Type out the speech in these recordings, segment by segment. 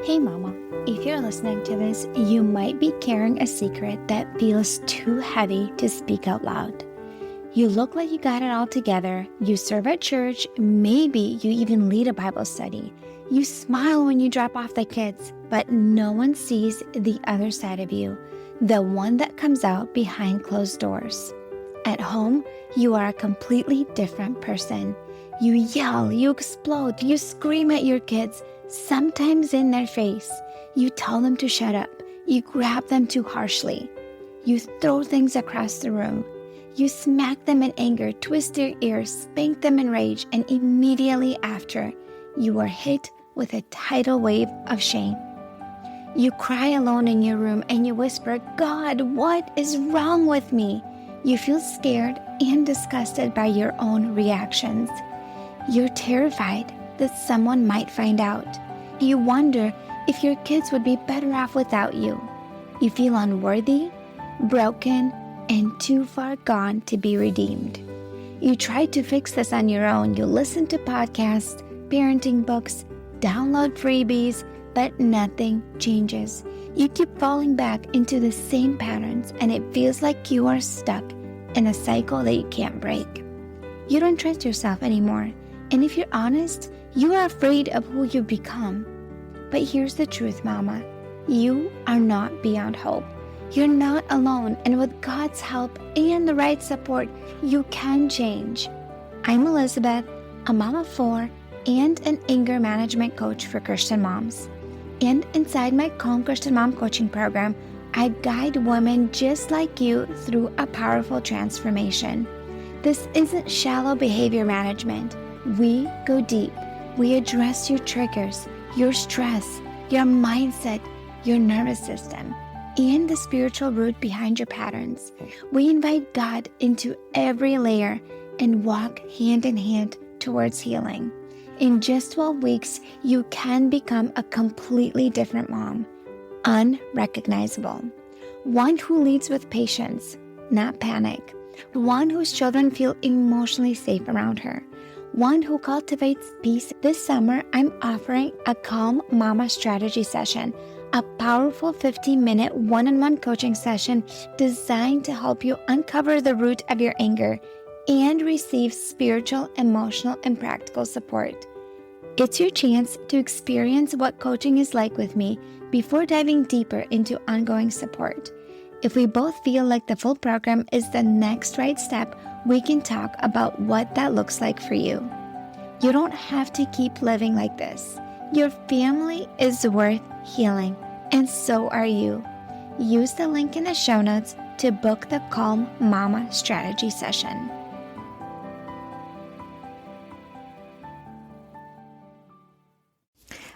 Hey mama, if you're listening to this, you might be carrying a secret that feels too heavy to speak out loud. You look like you got it all together, you serve at church, maybe you even lead a Bible study. You smile when you drop off the kids, but no one sees the other side of you, the one that comes out behind closed doors. At home, you are a completely different person. You yell, you explode, you scream at your kids, sometimes in their face. You tell them to shut up. You grab them too harshly. You throw things across the room. You smack them in anger, twist their ears, spank them in rage, and immediately after, you are hit with a tidal wave of shame. You cry alone in your room and you whisper, "God, what is wrong with me?" You feel scared and disgusted by your own reactions. You're terrified that someone might find out. You wonder if your kids would be better off without you. You feel unworthy, broken, and too far gone to be redeemed. You try to fix this on your own. You listen to podcasts, parenting books, download freebies, but nothing changes. You keep falling back into the same patterns, and it feels like you are stuck in a cycle that you can't break. You don't trust yourself anymore, and if you're honest, you are afraid of who you've become. But here's the truth, Mama. You are not beyond hope. You're not alone, and with God's help and the right support, you can change. I'm Elizabeth, a mom of 4 and an anger management coach for Christian moms. And inside my Calm Christian Mom coaching program, I guide women just like you through a powerful transformation. This isn't shallow behavior management. We go deep. We address your triggers, your stress, your mindset, your nervous system, and the spiritual root behind your patterns. We invite God into every layer and walk hand in hand towards healing. In just 12 weeks, you can become a completely different mom, unrecognizable. One who leads with patience, not panic. One whose children feel emotionally safe around her. One who cultivates peace. This summer, I'm offering a Calm Mama Strategy Session, a powerful 15-minute one-on-one coaching session designed to help you uncover the root of your anger and receive spiritual, emotional, and practical support. It's your chance to experience what coaching is like with me before diving deeper into ongoing support. If we both feel like the full program is the next right step, we can talk about what that looks like for you. You don't have to keep living like this. Your family is worth healing, and so are you. Use the link in the show notes to book the Calm Mama Strategy Session.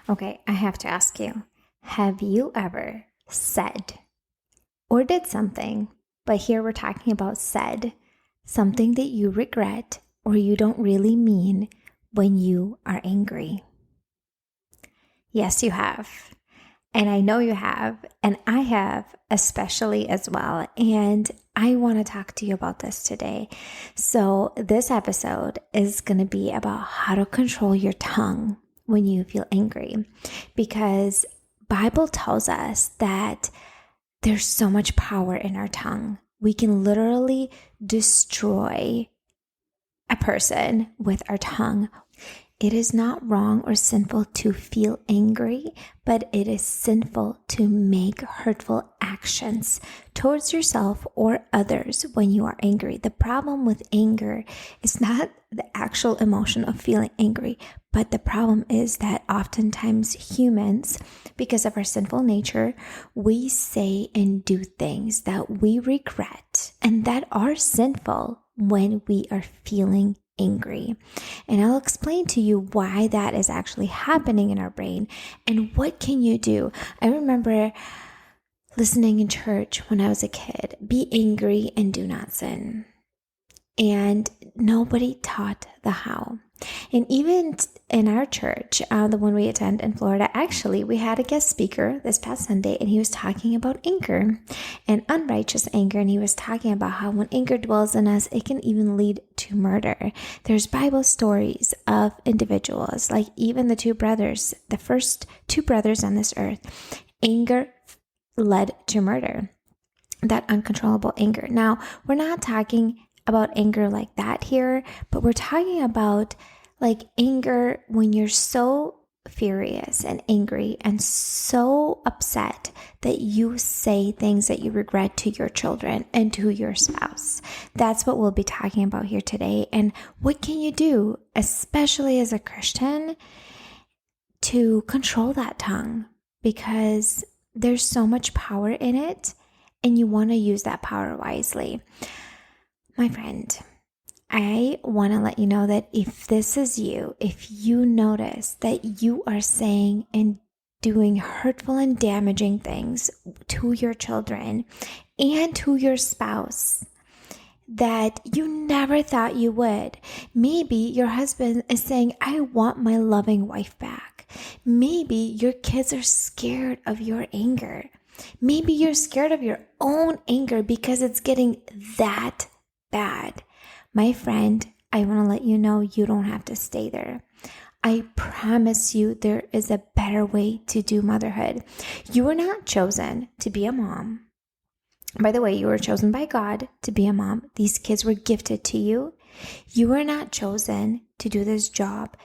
Okay, I have to ask you, have you ever said or did something, but here we're talking about said, something that you regret or you don't really mean when you are angry? Yes, you have. And I know you have, and I have especially as well. And I want to talk to you about this today. So this episode is going to be about how to control your tongue when you feel angry, because Bible tells us that there's so much power in our tongue. We can literally destroy a person with our tongue. It is not wrong or sinful to feel angry, but it is sinful to make hurtful actions towards yourself or others when you are angry. The problem with anger is not the actual emotion of feeling angry, but the problem is that oftentimes humans, because of our sinful nature, we say and do things that we regret and that are sinful when we are feeling angry. And I'll explain to you why that is actually happening in our brain and what can you do. I remember listening in church when I was a kid, be angry and do not sin. And nobody taught the how. And even in our church, the one we attend in Florida, actually, we had a guest speaker this past Sunday, and he was talking about anger and unrighteous anger. And he was talking about how when anger dwells in us, it can even lead to murder. There's Bible stories of individuals, like even the two brothers, the first two brothers on this earth. Anger led to murder, that uncontrollable anger. Now, we're not talking about anger like that here, but we're talking about like anger when you're so furious and angry and so upset that you say things that you regret to your children and to your spouse. That's what we'll be talking about here today. And what can you do, especially as a Christian, to control that tongue? Because there's so much power in it, and you want to use that power wisely. My friend, I want to let you know that if this is you, if you notice that you are saying and doing hurtful and damaging things to your children and to your spouse that you never thought you would, maybe your husband is saying, I want my loving wife back. Maybe your kids are scared of your anger. Maybe you're scared of your own anger because it's getting that bad. My friend, I want to let you know you don't have to stay there. I promise you there is a better way to do motherhood. You were not chosen to be a mom. By the way, you were chosen by God to be a mom. These kids were gifted to you. You were not chosen to do this job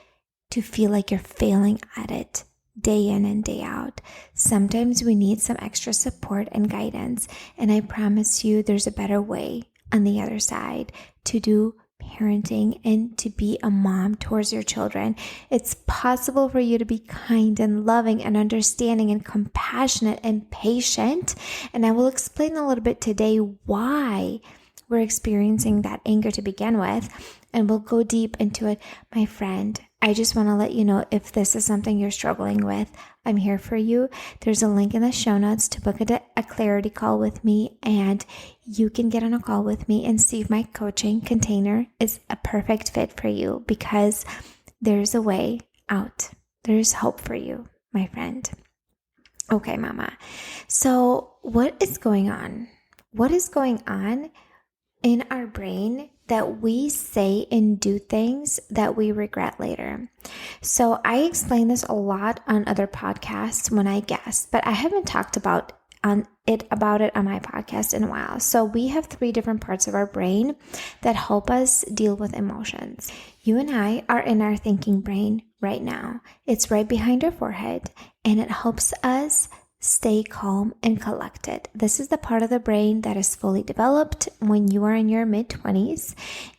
to feel like you're failing at it day in and day out. Sometimes we need some extra support and guidance, and I promise you there's a better way on the other side to do parenting and to be a mom towards your children. It's possible for you to be kind and loving and understanding and compassionate and patient. And I will explain a little bit today why we're experiencing that anger to begin with, and we'll go deep into it. My friend, I just want to let you know if this is something you're struggling with, I'm here for you. There's a link in the show notes to book a clarity call with me, and you can get on a call with me and see if my coaching container is a perfect fit for you, because there's a way out. There's hope for you, my friend. Okay, mama. So what is going on? What is going on in our brain that we say and do things that we regret later? So I explain this a lot on other podcasts when I guest, but I haven't talked about it on my podcast in a while. So we have 3 different parts of our brain that help us deal with emotions. You and I are in our thinking brain right now. It's right behind our forehead, and it helps us stay calm and collected. This is the part of the brain that is fully developed when you are in your mid-20s.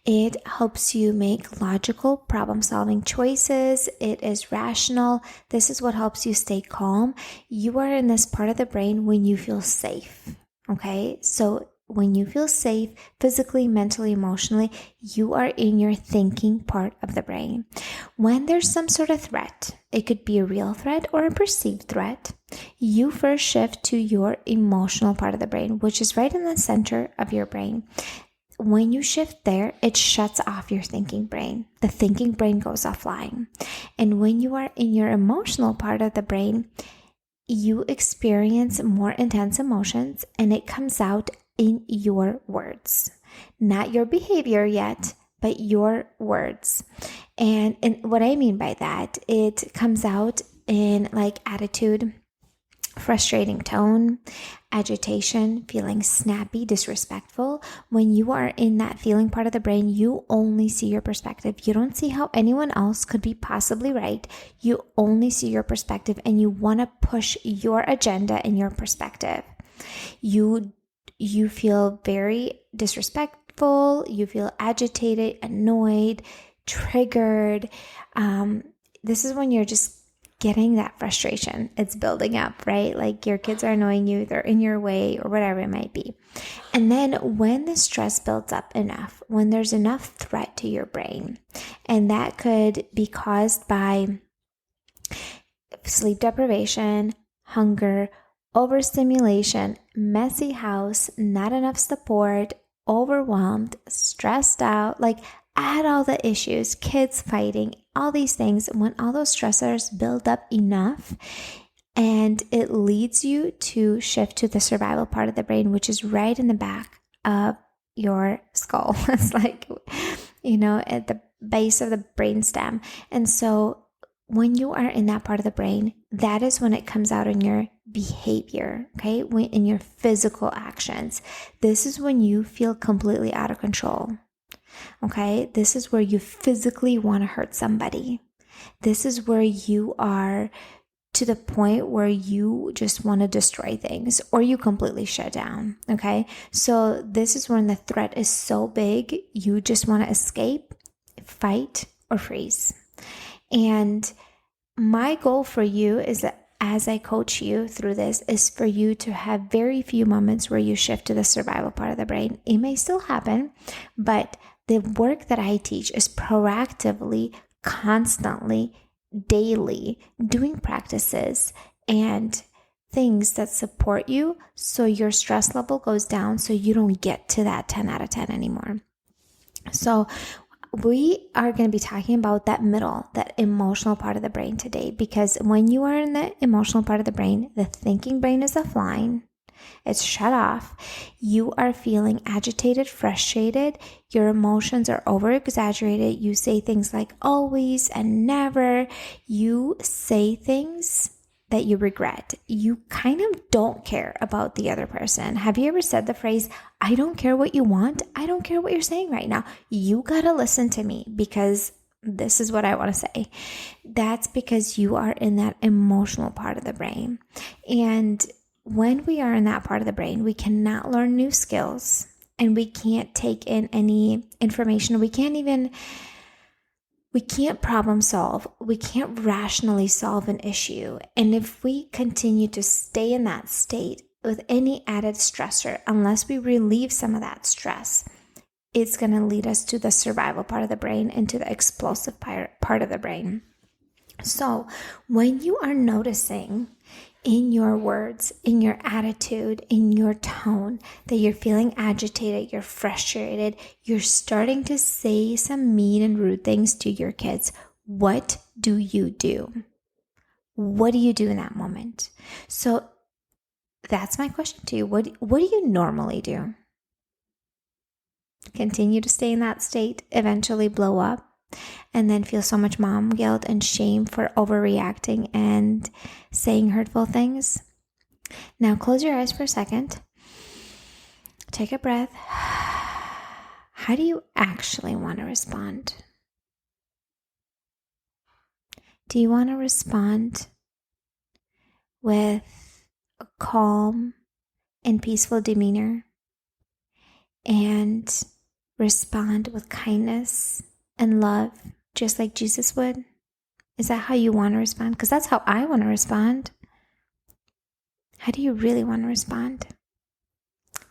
It helps you make logical problem-solving choices. It is rational. This is what helps you stay calm. You are in this part of the brain when you feel safe. Okay? So when you feel safe, physically, mentally, emotionally, you are in your thinking part of the brain. When there's some sort of threat, it could be a real threat or a perceived threat, you first shift to your emotional part of the brain, which is right in the center of your brain. When you shift there, it shuts off your thinking brain. The thinking brain goes offline. And when you are in your emotional part of the brain, you experience more intense emotions, and it comes out in your words. Not your behavior yet, but your words. And what I mean by that, it comes out in like attitude, frustrating tone, agitation, feeling snappy, disrespectful. When you are in that feeling part of the brain, you only see your perspective. You don't see how anyone else could be possibly right. You only see your perspective, and you want to push your agenda and your perspective. You feel very disrespectful. You feel agitated, annoyed, triggered. This is when you're just getting that frustration. It's building up, right? Like your kids are annoying you, they're in your way, or whatever it might be. And then when the stress builds up enough, when there's enough threat to your brain, and that could be caused by sleep deprivation, hunger, overstimulation, messy house, not enough support, overwhelmed, stressed out, like add all the issues, kids fighting, all these things, when all those stressors build up enough, and it leads you to shift to the survival part of the brain, which is right in the back of your skull. It's like, at the base of the brainstem. And so when you are in that part of the brain, that is when it comes out in your behavior, okay? In your physical actions. This is when you feel completely out of control, okay? This is where you physically want to hurt somebody. This is where you are to the point where you just want to destroy things, or you completely shut down, okay? So this is when the threat is so big, you just want to escape, fight, or freeze. And my goal for you is that as I coach you through this is for you to have very few moments where you shift to the survival part of the brain. It may still happen, but the work that I teach is proactively, constantly, daily doing practices and things that support you so your stress level goes down so you don't get to that 10 out of 10 anymore. So we are going to be talking about that middle, that emotional part of the brain today, because when you are in the emotional part of the brain, the thinking brain is offline. It's shut off. You are feeling agitated, frustrated. Your emotions are over exaggerated. You say things like always and never. You say things that you regret. You kind of don't care about the other person. Have you ever said the phrase, I don't care what you want. I don't care what you're saying right now. You got to listen to me because this is what I want to say. That's because you are in that emotional part of the brain. And when we are in that part of the brain, we cannot learn new skills and we can't take in any information. We can't problem solve. We can't rationally solve an issue. And if we continue to stay in that state with any added stressor, unless we relieve some of that stress, it's going to lead us to the survival part of the brain and to the explosive part of the brain. So when you are noticing in your words, in your attitude, in your tone, that you're feeling agitated, you're frustrated, you're starting to say some mean and rude things to your kids, what do you do? What do you do in that moment? So that's my question to you. What do you normally do? Continue to stay in that state, eventually blow up, and then feel so much mom guilt and shame for overreacting and saying hurtful things. Now close your eyes for a second. Take a breath. How do you actually want to respond? Do you want to respond with a calm and peaceful demeanor and respond with kindness and love, just like Jesus would? Is that how you want to respond? Because that's how I want to respond. How do you really want to respond?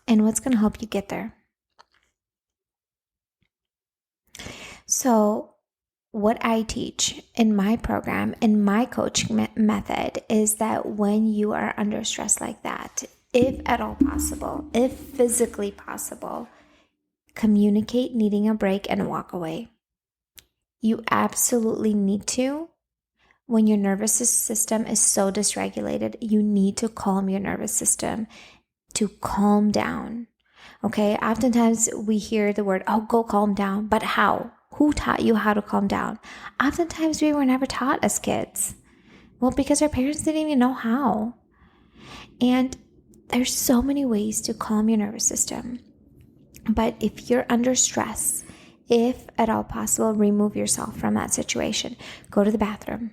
And what's going to help you get there? So what I teach in my program, in my coaching method, is that when you are under stress like that, if at all possible, if physically possible, communicate needing a break and walk away. You absolutely need to. When your nervous system is so dysregulated, you need to calm your nervous system to calm down. Okay, oftentimes we hear the word, oh, go calm down, but how? Who taught you how to calm down? Oftentimes we were never taught as kids. Well, because our parents didn't even know how. And there's so many ways to calm your nervous system. But if you're under stress, if at all possible, remove yourself from that situation. Go to the bathroom.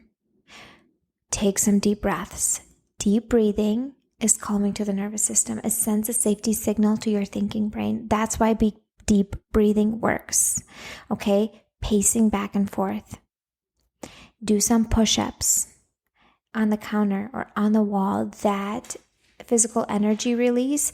Take some deep breaths. Deep breathing is calming to the nervous system. It sends a safety signal to your thinking brain. That's why deep breathing works. Okay? Pacing back and forth. Do some push-ups on the counter or on the wall. That physical energy release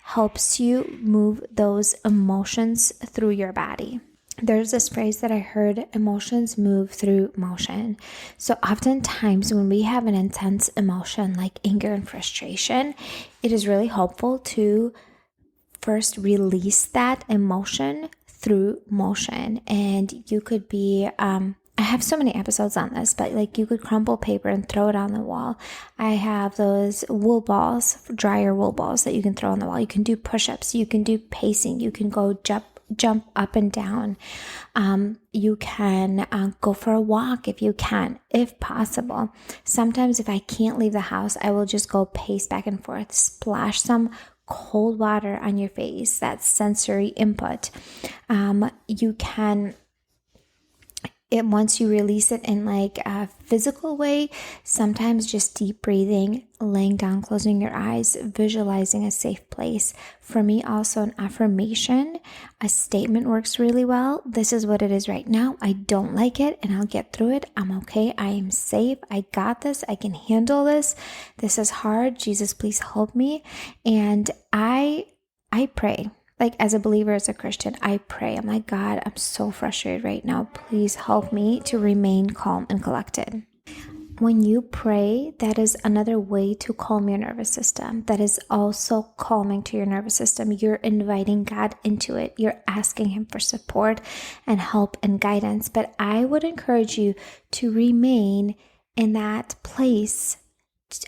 helps you move those emotions through your body. There's this phrase that I heard, emotions move through motion. So oftentimes when we have an intense emotion like anger and frustration, it is really helpful to first release that emotion through motion. And you could be, I have so many episodes on this, but like you could crumple paper and throw it on the wall. I have those wool balls, dryer wool balls that you can throw on the wall. You can do push-ups, you can do pacing, you can go jump up and down. You can go for a walk if possible. Sometimes if I can't leave the house, I will just go pace back and forth, splash some cold water on your face. That's sensory input. You can, once you release it in like a physical way, sometimes just deep breathing, laying down, closing your eyes, visualizing a safe place. For me, also an affirmation, a statement works really well. This is what it is right now. I don't like it and I'll get through it. I'm okay. I am safe. I got this. I can handle this. This is hard. Jesus, please help me. And I pray. Like as a believer, as a Christian, I pray. I'm like, God, I'm so frustrated right now. Please help me to remain calm and collected. When you pray, that is another way to calm your nervous system. That is also calming to your nervous system. You're inviting God into it. You're asking Him for support and help and guidance. But I would encourage you to remain in that place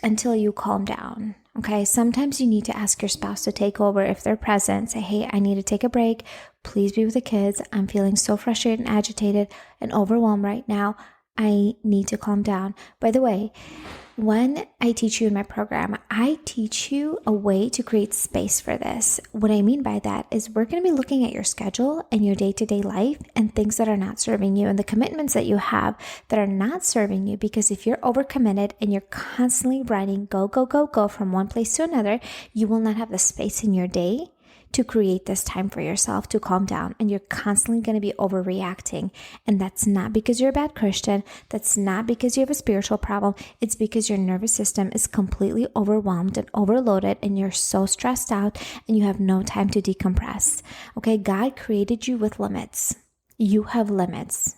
until you calm down. Okay, sometimes you need to ask your spouse to take over if they're present. Say, hey, I need to take a break. Please be with the kids. I'm feeling so frustrated and agitated and overwhelmed right now. I need to calm down. By the way, when I teach you in my program, I teach you a way to create space for this. What I mean by that is we're going to be looking at your schedule and your day-to-day life and things that are not serving you and the commitments that you have that are not serving you. Because if you're overcommitted and you're constantly running, go from one place to another, you will not have the space in your day to create this time for yourself to calm down, and you're constantly going to be overreacting. And that's not because you're a bad Christian. That's not because you have a spiritual problem. It's because your nervous system is completely overwhelmed and overloaded, and you're so stressed out and you have no time to decompress. Okay, God created you with limits. You have limits.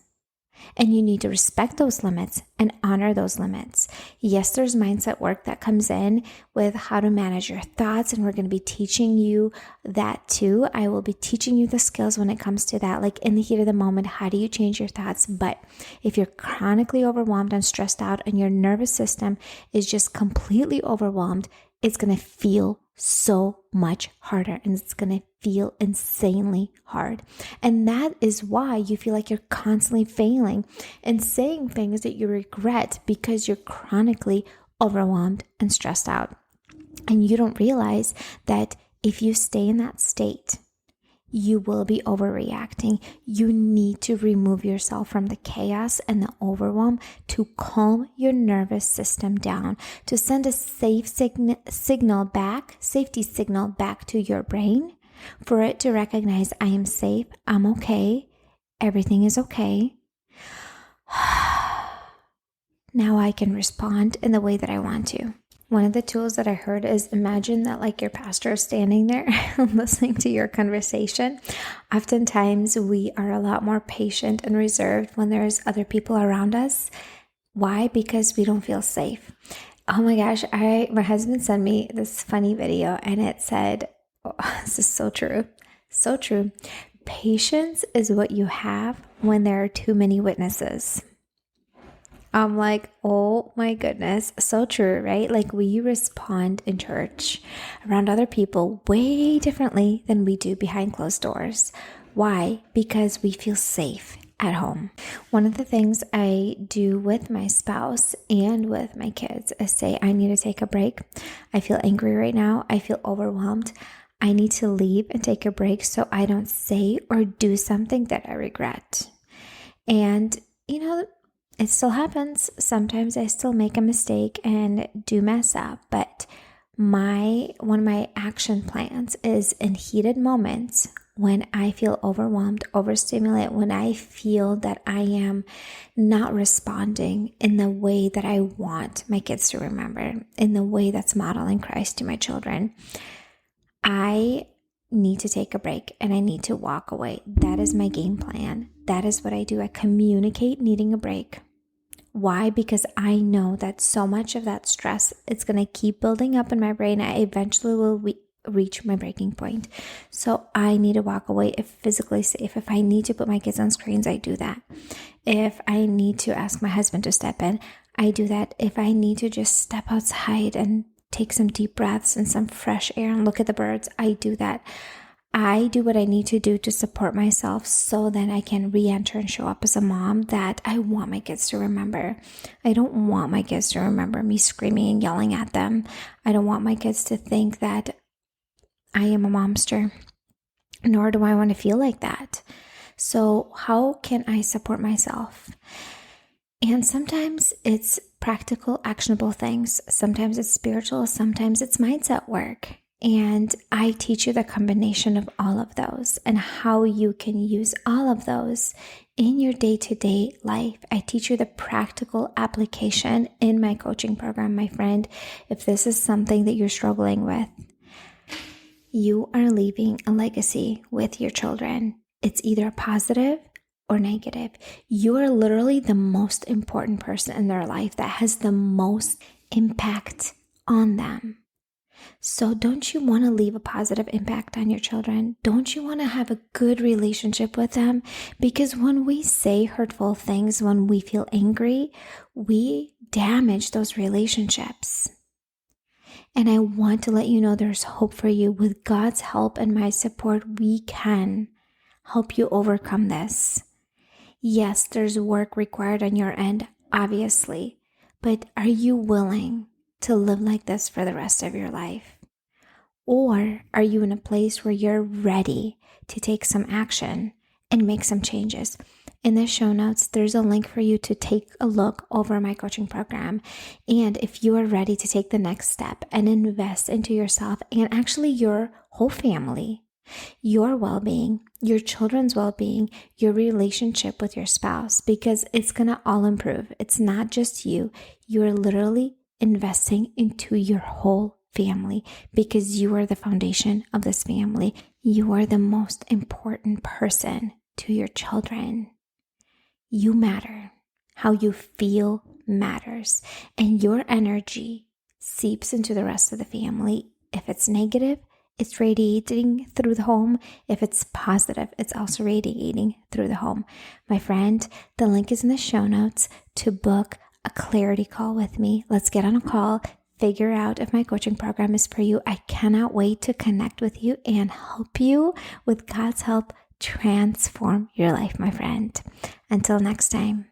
And you need to respect those limits and honor those limits. Yes, there's mindset work that comes in with how to manage your thoughts, and we're going to be teaching you that too. I will be teaching you the skills when it comes to that, like in the heat of the moment, how do you change your thoughts? But if you're chronically overwhelmed and stressed out and your nervous system is just completely overwhelmed, it's going to feel so much harder, and it's going to feel insanely hard. And that is why you feel like you're constantly failing and saying things that you regret, because you're chronically overwhelmed and stressed out. And you don't realize that if you stay in that state, you will be overreacting. You need to remove yourself from the chaos and the overwhelm to calm your nervous system down, to send a safety signal back to your brain, for it to recognize, I am safe, I'm okay, everything is okay. Now I can respond in the way that I want to. One of the tools that I heard is imagine that like your pastor is standing there listening to your conversation. Oftentimes we are a lot more patient and reserved when there's other people around us. Why? Because we don't feel safe. Oh my gosh, my husband sent me this funny video and it said, oh, this is so true. So true. Patience is what you have when there are too many witnesses. I'm like, oh my goodness, so true, right? Like we respond in church around other people way differently than we do behind closed doors. Why? Because we feel safe at home. One of the things I do with my spouse and with my kids is say, I need to take a break. I feel angry right now. I feel overwhelmed. I need to leave and take a break so I don't say or do something that I regret. And, it still happens. Sometimes I still make a mistake and do mess up, but one of my action plans is in heated moments when I feel overwhelmed, overstimulated, when I feel that I am not responding in the way that I want my kids to remember, in the way that's modeling Christ to my children, I need to take a break and I need to walk away. That is my game plan. That is what I do. I communicate needing a break. Why? Because I know that so much of that stress, it's going to keep building up in my brain. I eventually reach my breaking point. So I need to walk away if physically safe. If I need to put my kids on screens, I do that. If I need to ask my husband to step in, I do that. If I need to just step outside and take some deep breaths and some fresh air and look at the birds, I do that. I do what I need to do to support myself so that I can re-enter and show up as a mom that I want my kids to remember. I don't want my kids to remember me screaming and yelling at them. I don't want my kids to think that I am a momster, nor do I want to feel like that. So how can I support myself? And sometimes it's practical, actionable things. Sometimes it's spiritual. Sometimes it's mindset work. And I teach you the combination of all of those and how you can use all of those in your day-to-day life. I teach you the practical application in my coaching program, my friend. If this is something that you're struggling with, you are leaving a legacy with your children. It's either positive or negative. You are literally the most important person in their life that has the most impact on them. So don't you want to leave a positive impact on your children? Don't you want to have a good relationship with them? Because when we say hurtful things, when we feel angry, we damage those relationships. And I want to let you know there's hope for you. With God's help and my support, we can help you overcome this. Yes, there's work required on your end, obviously, but are you willing to live like this for the rest of your life? Or are you in a place where you're ready to take some action and make some changes? In the show notes, there's a link for you to take a look over my coaching program. And if you are ready to take the next step and invest into yourself and actually your whole family, your well-being, your children's well-being, your relationship with your spouse, because it's going to all improve. It's not just you. You're literally investing into your whole family because you are the foundation of this family. You are the most important person to your children. You matter. How you feel matters. And your energy seeps into the rest of the family. If it's negative, it's radiating through the home. If it's positive, it's also radiating through the home. My friend, the link is in the show notes to book a clarity call with me. Let's get on a call, figure out if my coaching program is for you. I cannot wait to connect with you and help you, with God's help, transform your life, my friend. Until next time.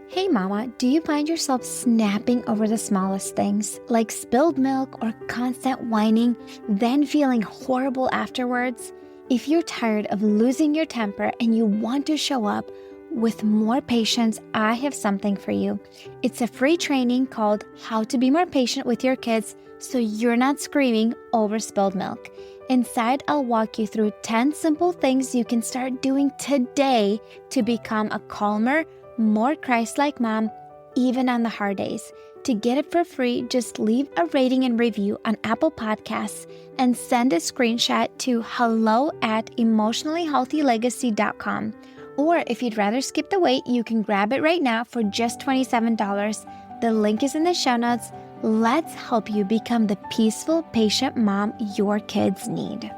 Hey mama, do you find yourself snapping over the smallest things, like spilled milk or constant whining, then feeling horrible afterwards? If you're tired of losing your temper and you want to show up with more patience, I have something for you. It's a free training called How to Be More Patient with Your Kids so you're not screaming over spilled milk. Inside, I'll walk you through 10 simple things you can start doing today to become a calmer, more Christ-like mom, even on the hard days. To get it for free, just leave a rating and review on Apple Podcasts and send a screenshot to hello@emotionallyhealthylegacy.com. Or if you'd rather skip the wait, you can grab it right now for just $27. The link is in the show notes. Let's help you become the peaceful, patient mom your kids need.